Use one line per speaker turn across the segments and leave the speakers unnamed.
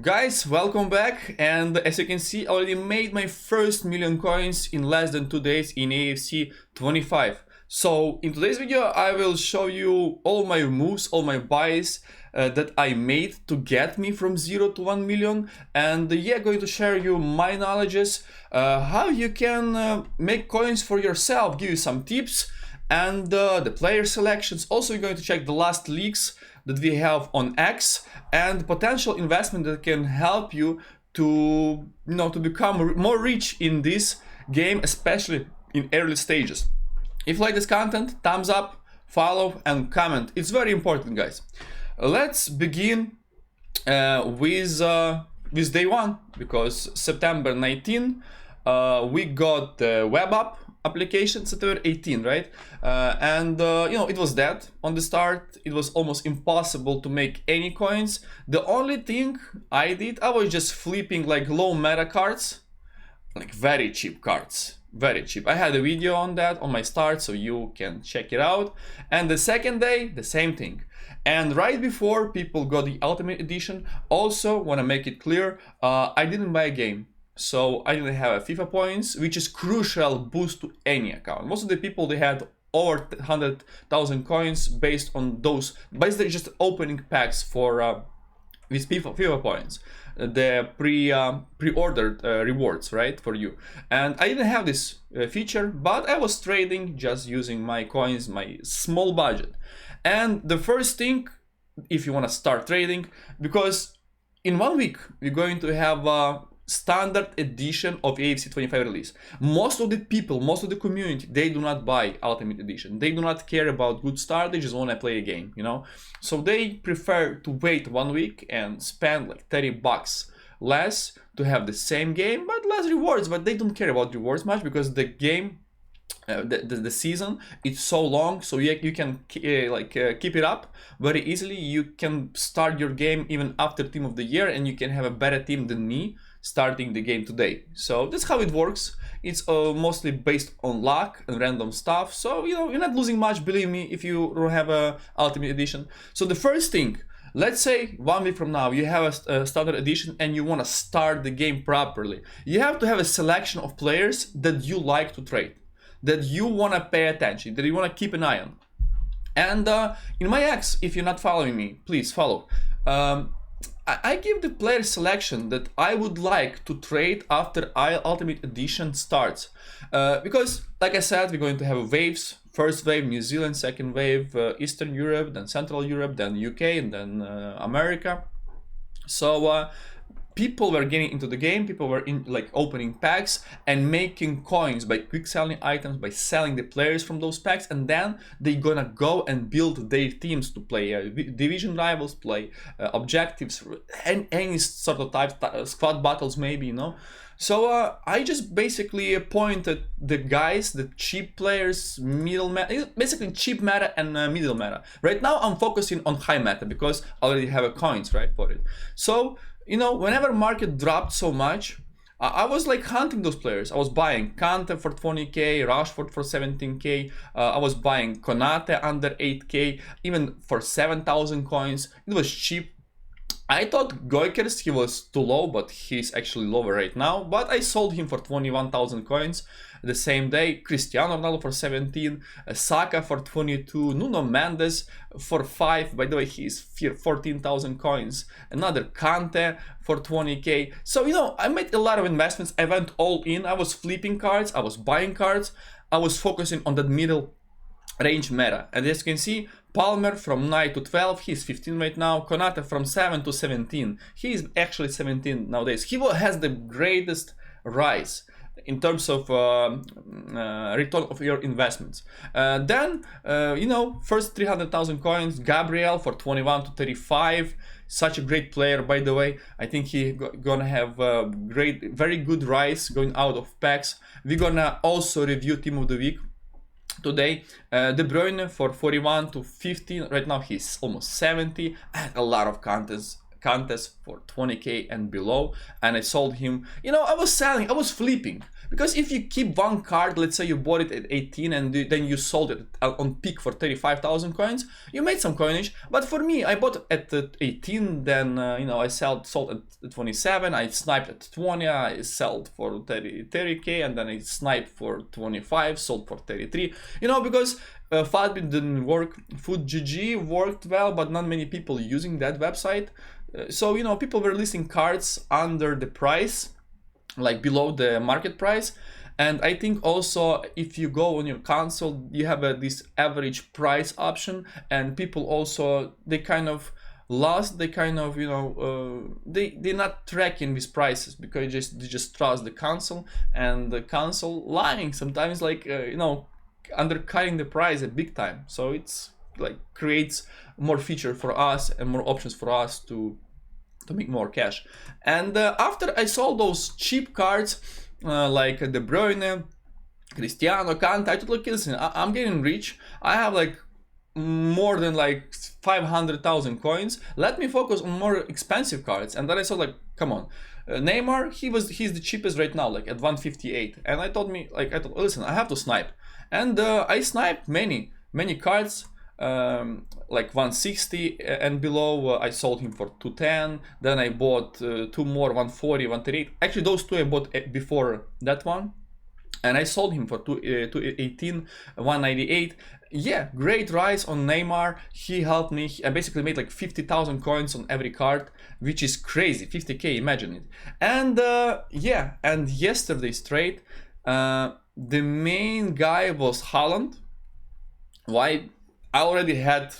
Guys, welcome back, and as you can see, I already made my first million coins in less than 2 days in EAFC 25. So in today's video I will show you all my moves, all my buys that I made to get me from 0 to 1 million, and yeah, going to share you my knowledges, how you can make coins for yourself, give you some tips, and the player selections. Also, we're going to check the last leaks that we have on X and potential investment that can help you to to become more rich in this game, especially in early stages. If you like this content, thumbs up, follow and comment. It's very important, guys. Let's begin with day one, because September 19 we got the web app application. September 18, right? It was dead on the start. It was almost impossible to make any coins. The only thing I did, I was just flipping like low meta cards, like very cheap cards, very cheap. I had a video on that on my start, so you can check it out. And the second day, the same thing. And right before people got the Ultimate Edition, also want to make it clear, I didn't buy a game. So I didn't have a FIFA points, which is crucial boost to any account. Most of the people, they had over 100,000 coins based on those, basically just opening packs for with FIFA points, the pre-ordered rewards, right, for you. And I didn't have this feature, but I was trading just using my coins, my small budget. And the first thing, if you want to start trading, because in 1 week we're going to have standard edition of EAFC 25 release. Most of the people, most of the community, they do not buy Ultimate Edition. They do not care about good start, they just want to play a game, So they prefer to wait 1 week and spend like 30 bucks less to have the same game, but less rewards. But they don't care about rewards much, because the game, the season, it's so long, so you can keep it up very easily. You can start your game even after Team of the Year, and you can have a better team than me starting the game today. So that's how it works. It's mostly based on luck and random stuff, so you're not losing much, believe me, if you don't have a Ultimate Edition. So the first thing, let's say 1 week from now you have a standard edition and you want to start the game properly. You have to have a selection of players that you like to trade, that you want to pay attention, that you want to keep an eye on. And in my X, if you're not following me, please follow. I give the player selection that I would like to trade after Ultimate Edition starts. Because, like I said, we're going to have waves. First wave, New Zealand. Second wave, Eastern Europe. Then Central Europe. Then UK. And then America. So people were getting into the game. People were opening packs and making coins by quick selling items, by selling the players from those packs, and then they're gonna go and build their teams to play division rivals, play objectives, and any sort of type, squad battles maybe, So I just basically appointed the guys, the cheap players, middle meta, basically cheap meta and middle meta. Right now I'm focusing on high meta because I already have a coins, right, for it. So whenever market dropped so much, I was like hunting those players. I was buying Kante for 20k, Rashford for 17k. I was buying Konate under 8k, even for 7,000 coins. It was cheap. I thought Goikers, he was too low, but he's actually lower right now. But I sold him for 21,000 coins the same day. Cristiano Ronaldo for 17, Saka for 22, Nuno Mendes for 5. By the way, he's 14,000 coins. Another Kante for 20k. So, I made a lot of investments. I went all in. I was flipping cards. I was buying cards. I was focusing on that middle range meta. And as you can see, Palmer from 9 to 12, he's 15 right now. Konate from 7 to 17, he's actually 17 nowadays. He has the greatest rise in terms of return of your investments. Then, first 300,000 coins, Gabriel for 21 to 35. Such a great player, by the way. I think he's gonna have a very good rise going out of packs. We're gonna also review Team of the Week today. De Bruyne for 41 to 15. Right now he's almost 70. I had a lot of contests contest for 20k and below, and I sold him. You know, I was selling, I was flipping. Because if you keep one card, let's say you bought it at 18 and then you sold it on peak for 35,000 coins, you made some coinage. But for me, I bought at 18, then you know, I sold at 27, I sniped at 20, I sold for 30k, and then I sniped for 25, sold for 33. You know, because Fatbin didn't work, FoodGG worked well, but not many people using that website. So, you know, people were listing cards under the price, like below the market price. And I think also if you go on your console, you have this average price option, and people also, they kind of lost, they kind of, you know, they're not tracking these prices because they just trust the console, and the console lying sometimes, like you know, undercutting the price at big time. So it's like creates more feature for us and more options for us to make more cash. And after I sold those cheap cards like De Bruyne, Cristiano, Kante, I thought, look, listen, I'm getting rich. I have like more than like 500,000 coins. Let me focus on more expensive cards. And then I saw, like, come on, Neymar, he's the cheapest right now, like at 158. And I thought, listen, I have to snipe. And I sniped many cards. Like 160 and below. I sold him for 210. Then I bought two more, 140, 138. Actually, those two I bought before that one, and I sold him for 218, 198. Yeah, great rise on Neymar. He helped me. I basically made like 50,000 coins on every card, which is crazy. 50k, imagine it. And yeah, and yesterday's trade, the main guy was Haaland. Why? I already had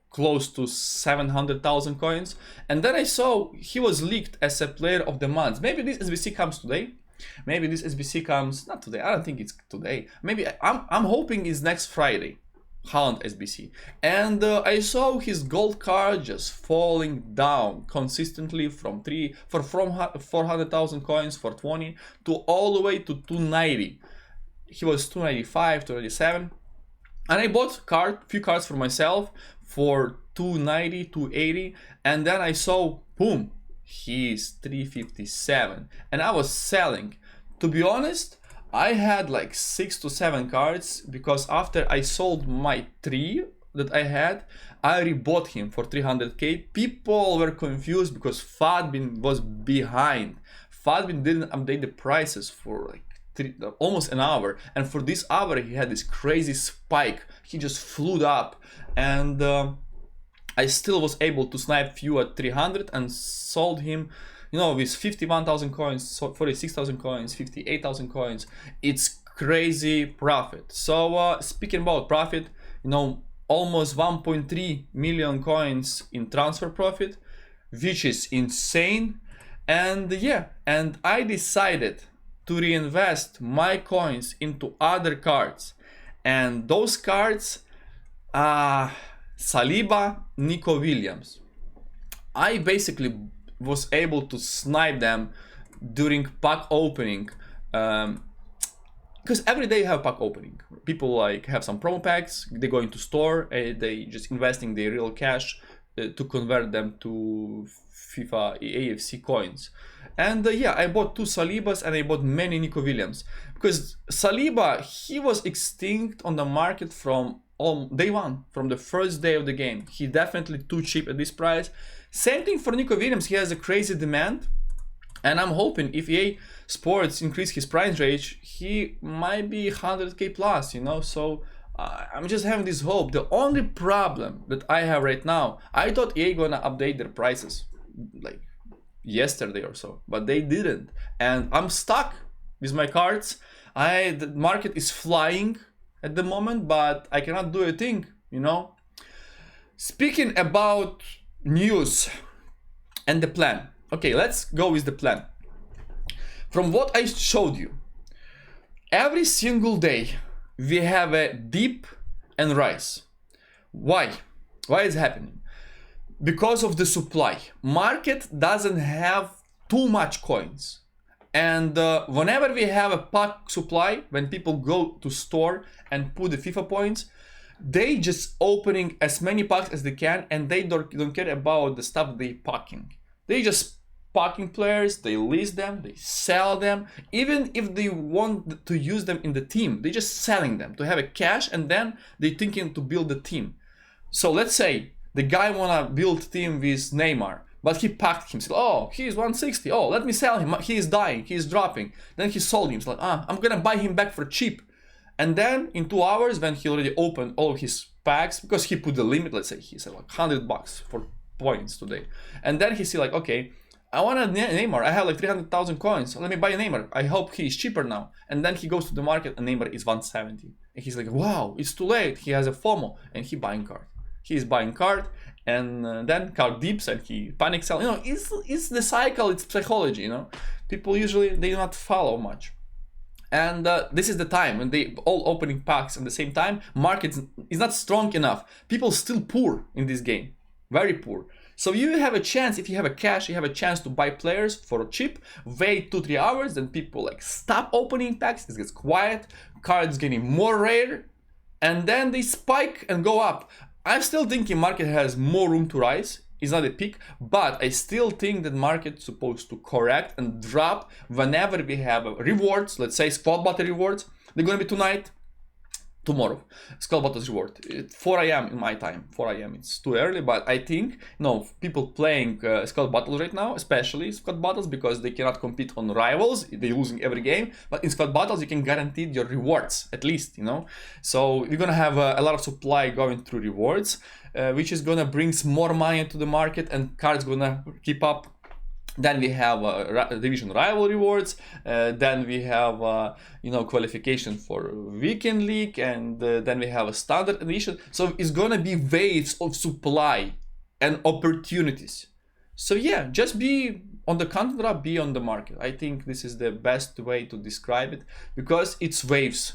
close to 700,000 coins, and then I saw he was leaked as a player of the month. Maybe this SBC comes today. Maybe this SBC comes not today. I don't think it's today. Maybe I'm hoping it's next Friday. Haaland SBC, and I saw his gold card just falling down consistently from 400,000 coins for 20 to all the way to 290. He was 295, 297. And I bought few cards for myself for 290, 280, and then I saw, boom, he's 357, and I was selling. To be honest, I had like 6 to 7 cards, because after I sold my 3 that I had, I rebought him for 300k. People were confused because Fatbin was behind. Fatbin didn't update the prices for like almost an hour, and for this hour he had this crazy spike. He just flew up, and I still was able to snipe few at 300 and sold him, you know, with 51,000 coins, 46,000 coins, 58,000 coins. It's crazy profit. So speaking about profit, you know, almost 1.3 million coins in transfer profit, which is insane. And yeah, and I decided to reinvest my coins into other cards, and those cards, Saliba, Nico Williams. I basically was able to snipe them during pack opening, because every day you have pack opening. People like have some promo packs, they go into store, they just investing their real cash to convert them to FIFA EAFC coins. And yeah, I bought 2 Salibas and I bought many Nico Williams, because Saliba, he was extinct on the market from day one, from the first day of the game. He definitely too cheap at this price. Same thing for Nico Williams, he has a crazy demand, and I'm hoping if EA Sports increase his price range, he might be 100k plus, you know. So I'm just having this hope. The only problem that I have right now, I thought EA gonna update their prices like yesterday or so, but they didn't, and I'm stuck with my cards. The market is flying at the moment, but I cannot do a thing, you know. Speaking about news and the plan, okay, let's go with the plan. From what I showed you, every single day we have a dip and rise. Why is it happening? Because of the supply. Market doesn't have too much coins, and whenever we have a pack supply, when people go to store and put the FIFA points, they just opening as many packs as they can, and they don't care about the stuff they packing. They just packing players, they list them, they sell them. Even if they want to use them in the team, they just selling them to have a cash, and then they thinking to build the team. So let's say the guy wanna build team with Neymar, but he packed himself. Oh, he's 160. Oh, let me sell him. He is dying. He is dropping. Then he sold him. He's like, I'm gonna buy him back for cheap. And then in 2 hours, when he already opened all of his packs, because he put the limit, let's say he said like $100 for points today. And then he see like, okay, I want a Neymar. I have like 300,000 coins. So let me buy a Neymar. I hope he is cheaper now. And then he goes to the market and Neymar is 170. And he's like, wow, it's too late. He has a FOMO and he buying card. He is buying card, and then card dips and he panic sell. You know, it's the cycle. It's psychology. You know, people usually they do not follow much. And this is the time when they all opening packs at the same time. Market is not strong enough. People still poor in this game, very poor. So you have a chance, if you have a cash, you have a chance to buy players for cheap, wait 2-3 hours, then people like stop opening packs, it gets quiet, cards getting more rare, and then they spike and go up. I'm still thinking market has more room to rise. It's not a peak, but I still think that market's supposed to correct and drop whenever we have rewards, let's say squad battle rewards. They're gonna be tonight, tomorrow. Squad battles reward. 4 a.m. in my time. 4 a.m. it's too early, but I think, people playing squad battles right now, especially squad battles, because they cannot compete on rivals. They're losing every game. But in squad battles, you can guarantee your rewards, at least, So we're gonna have a lot of supply going through rewards, which is gonna bring more money into the market, and cards gonna keep up. Then we have division rival rewards. Then we have qualification for weekend league, and then we have a standard edition. So it's gonna be waves of supply and opportunities. So yeah, just be on the content drop, be on the market. I think this is the best way to describe it, because it's waves.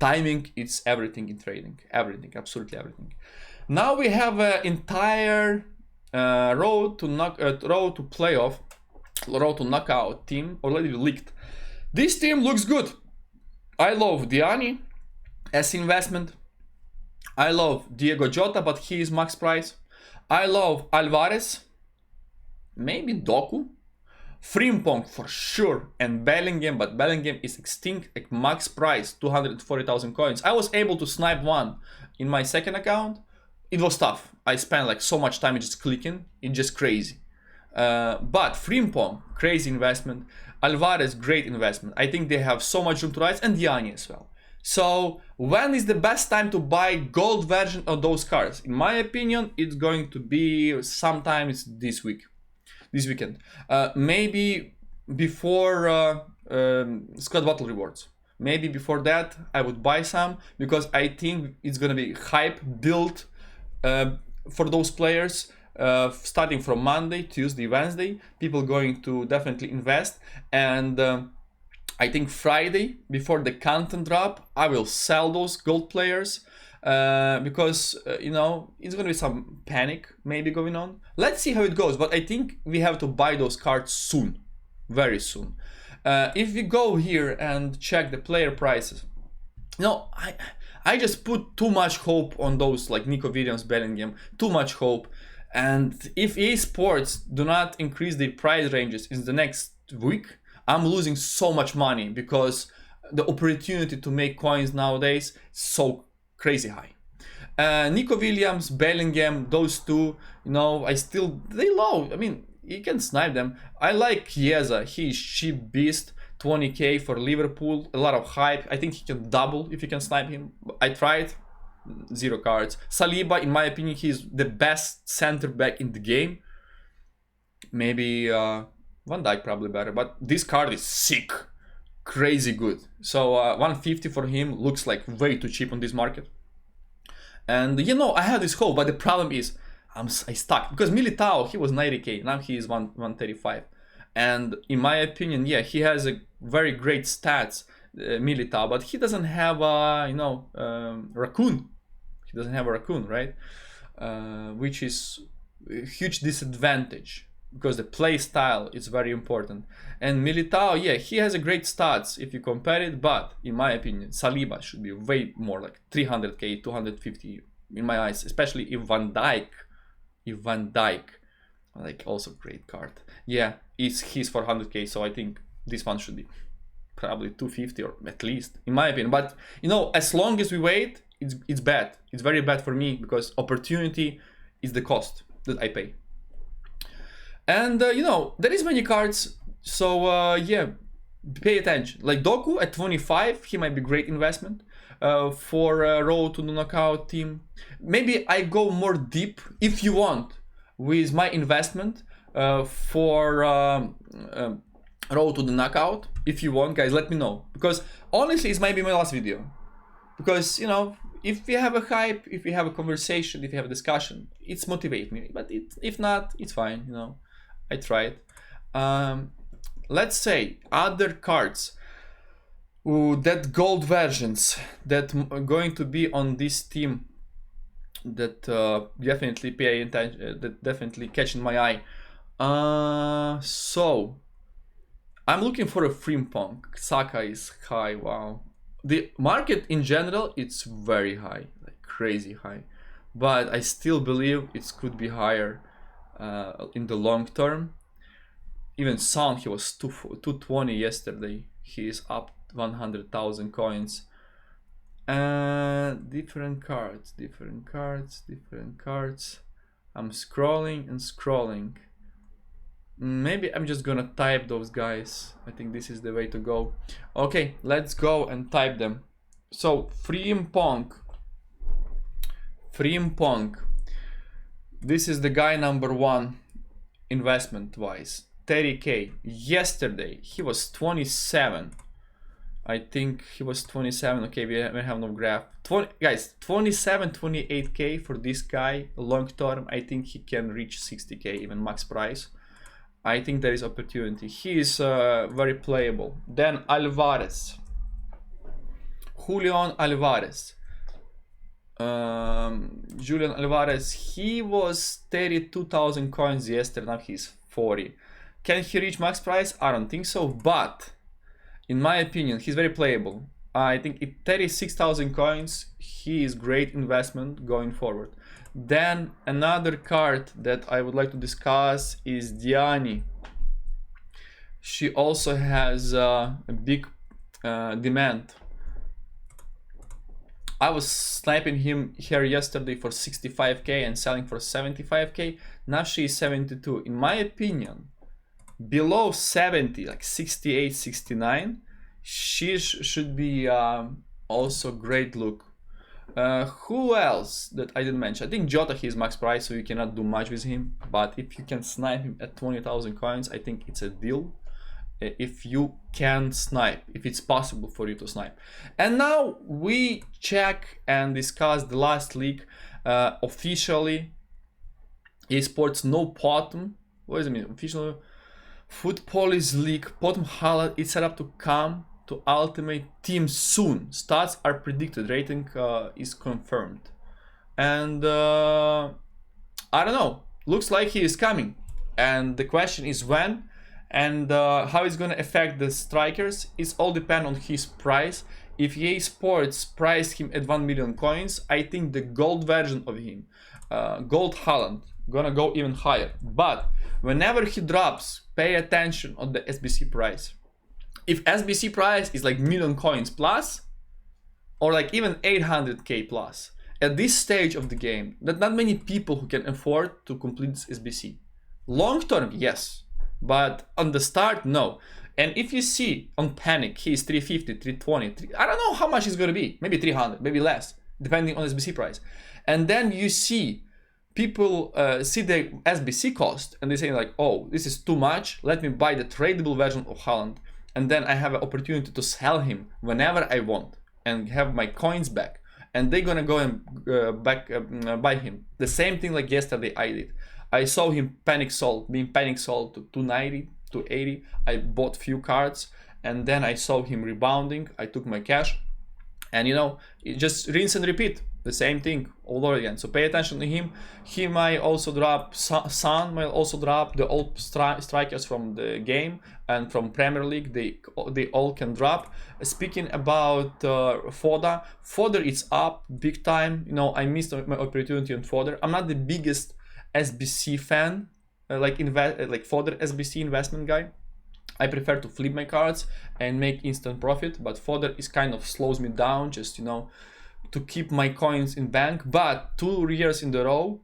Timing, it's everything in trading. Everything, absolutely everything. Now we have an entire road to playoff. Road to knockout team already leaked. This team looks good. I love Diani as investment. I love Diego Jota, but he is max price. I love Alvarez, maybe Doku, Frimpong for sure, and Bellingham, but Bellingham is extinct at max price, 240,000 coins. I was able to snipe one in my second account. It was tough. I spent like so much time just clicking. It's just crazy. But Frimpong, crazy investment. Alvarez, great investment. I think they have so much room to rise, and Diani as well. So when is the best time to buy gold version of those cards? In my opinion, it's going to be sometimes this weekend. Maybe before squad battle rewards. Maybe before that, I would buy some, because I think it's gonna be hype built for those players. Starting from Monday, Tuesday, Wednesday, people going to definitely invest. And I think Friday, before the content drop, I will sell those gold players, because it's gonna be some panic maybe going on. Let's see how it goes, but I think we have to buy those cards soon, very soon. If we go here and check the player prices, I just put too much hope on those like Nico Williams, Bellingham, too much hope. And if EA Sports do not increase their price ranges in the next week, I'm losing so much money, because the opportunity to make coins nowadays is so crazy high. Nico Williams, Bellingham, those two, they low. I mean, you can snipe them. I like Chiesa. He's cheap beast, 20k for Liverpool, a lot of hype. I think he can double if you can snipe him. I tried. 0 cards. Saliba, in my opinion, he's the best center back in the game. Maybe Van Dijk probably better, but this card is sick, crazy good. So 150 for him looks like way too cheap on this market. And I had this hope, but the problem is I stuck, because Militao, he was 90k, now he is 135. And in my opinion, yeah, he has a very great stats, Militao, but he doesn't have Raccoon. He doesn't have a Raccoon, right? Which is a huge disadvantage, because the play style is very important. And Militao, yeah, he has a great stats if you compare it, but in my opinion, Saliba should be way more like 300k, 250 in my eyes, especially if Van Dijk like also great card. Yeah, he's 400k, so I think this one should be probably 250 or at least, in my opinion. But you know, as long as we wait, it's bad. It's very bad for me because opportunity is the cost that I pay. And you know, there is many cards, so yeah, pay attention. Like Doku at 25, he might be great investment for road to the knockout team. Maybe I go more deep if you want with my investment for road to the knockout. If you want, guys, let me know, because honestly, it might be my last video. Because you know, if we have a hype, if we have a conversation, if we have a discussion, it's motivate me. But if not, it's fine. You know, I tried. Let's say other cards that gold versions that are going to be on this team that definitely pay attention, that definitely catching my eye. So I'm looking for a Frimpong. Saka is high. Wow. The market in general, it's very high, like crazy high, but I still believe it could be higher in the long term. Even Son, he was 220 yesterday. He is up 100,000 coins. Different cards. I'm scrolling and scrolling. Maybe I'm just gonna type those guys. I think this is the way to go. Okay, let's go and type them. So Frimpong. This is the guy number one investment wise. 30k. Yesterday he was 27. I think he was 27. Okay, we have no graph. 27, 28k for this guy long term. I think he can reach 60k, even max price. I think there is opportunity. He is very playable. Then Alvarez. Julian Alvarez. Julian Alvarez, he was 32,000 coins yesterday, now he's 40. Can he reach max price? I don't think so, but in my opinion, he's very playable. I think at 36,000 coins, he is great investment going forward. Then another card that I would like to discuss is Diani. She also has a big demand. I was sniping her yesterday for 65k and selling for 75k. Now she is 72. In my opinion, below 70, like 68, 69, she should be also great look. Who else that I didn't mention? I think Jota, he is max price, so you cannot do much with him. But if you can snipe him at 20,000 coins, I think it's a deal. If you can snipe, if it's possible for you to snipe. And now we check and discuss the last league officially. Esports no bottom. What does it mean? Official Football is League bottom Haaland is set up to come to Ultimate Team soon. Stats are predicted. Rating is confirmed. And I don't know. Looks like he is coming. And the question is when. And how it's going to affect the strikers, it's all depend on his price. If EA Sports priced him at 1 million coins, I think the gold version of him, gold Haaland, gonna go even higher. But whenever he drops, pay attention on the SBC price. If SBC price is like million coins plus, or like even 800k plus, at this stage of the game, that not many people who can afford to complete this SBC. Long term, yes. But on the start, no. And if you see on Panic, he's 350, 320, I don't know how much it's going to be. Maybe 300, maybe less, depending on SBC price. And then you see people see the SBC cost and they say like, oh, this is too much. Let me buy the tradable version of Haaland. And then I have an opportunity to sell him whenever I want and have my coins back. And they're going to go and buy him. The same thing like yesterday I did. I saw him being panic sold to 290, 280. I bought few cards and then I saw him rebounding. I took my cash and you know, just rinse and repeat the same thing all over again. So pay attention to him. He might also drop, Son might also drop, the old strikers from the game and from Premier League, they all can drop. Speaking about Fodder is up big time. You know, I missed my opportunity on Fodder. I'm not the biggest SBC fan, like fodder SBC investment guy. I prefer to flip my cards and make instant profit, but fodder is kind of slows me down, just, you know, to keep my coins in bank. But 2 years in a row,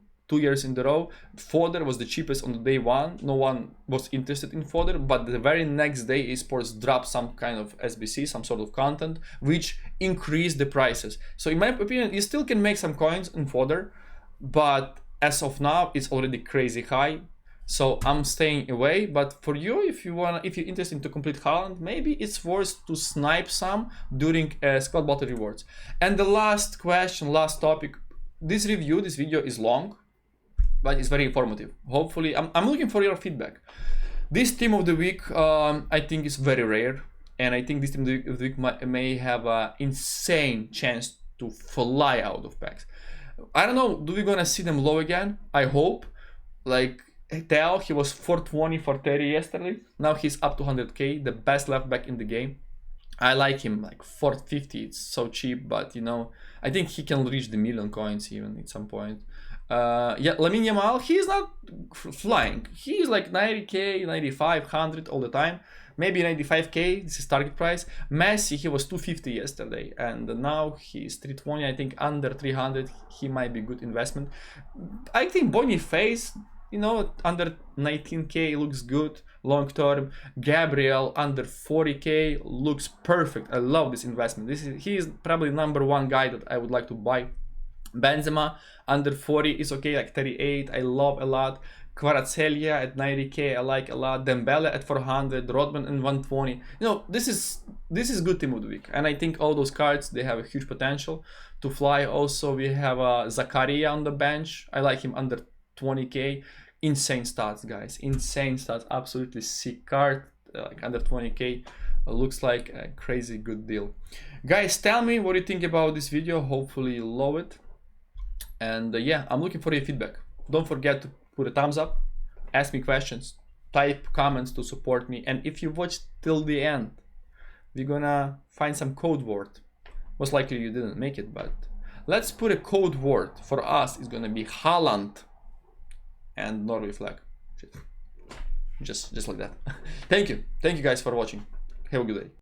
fodder was the cheapest on the day one. No one was interested in fodder, but the very next day esports dropped some kind of SBC, some sort of content, which increased the prices. So in my opinion, you still can make some coins in fodder, but as of now, it's already crazy high. So I'm staying away. But for you, if you're interested to complete Haaland, maybe it's worth to snipe some during squad battle rewards. And the last question, last topic. This video is long, but it's very informative. Hopefully, I'm looking for your feedback. This team of the week, I think is very rare, and I think this team of the week may have an insane chance to fly out of packs. I don't know. Do we gonna see them low again? I hope. Like totw, he was 420 for 30 yesterday. Now he's up to 100k, the best left back in the game. I like him, like 450, it's so cheap, but you know, I think he can reach the million coins even at some point. Yeah, Lamine Yamal, he's not flying. He's like 90k, 95, 100 all the time. Maybe 95k, this is target price. Messi, he was 250 yesterday, and now he's 320. I think under 300, he might be good investment. I think Boniface, you know, under 19k looks good long term. Gabriel under 40k looks perfect. I love this investment. He is probably #1 guy that I would like to buy. Benzema under 40 is okay, like 38. I love a lot. Kvaratskhelia at 90k, I like a lot. Dembele at 400, Rodman at 120. You know, this is good team of the week, and I think all those cards, they have a huge potential to fly. Also, we have Zakaria on the bench. I like him under 20k. Insane stats, guys, insane stats. Absolutely sick card, like under 20k. Looks like a crazy good deal. Guys, tell me what you think about this video. Hopefully you love it, and yeah, I'm looking for your feedback. Don't forget to put a thumbs up, ask me questions, type comments to support me, and if you watch till the end, we're gonna find some code word. Most likely you didn't make it, but let's put a code word. For us, it's gonna be Haaland and Norway flag. Just like that. Thank you guys for watching. Have a good day.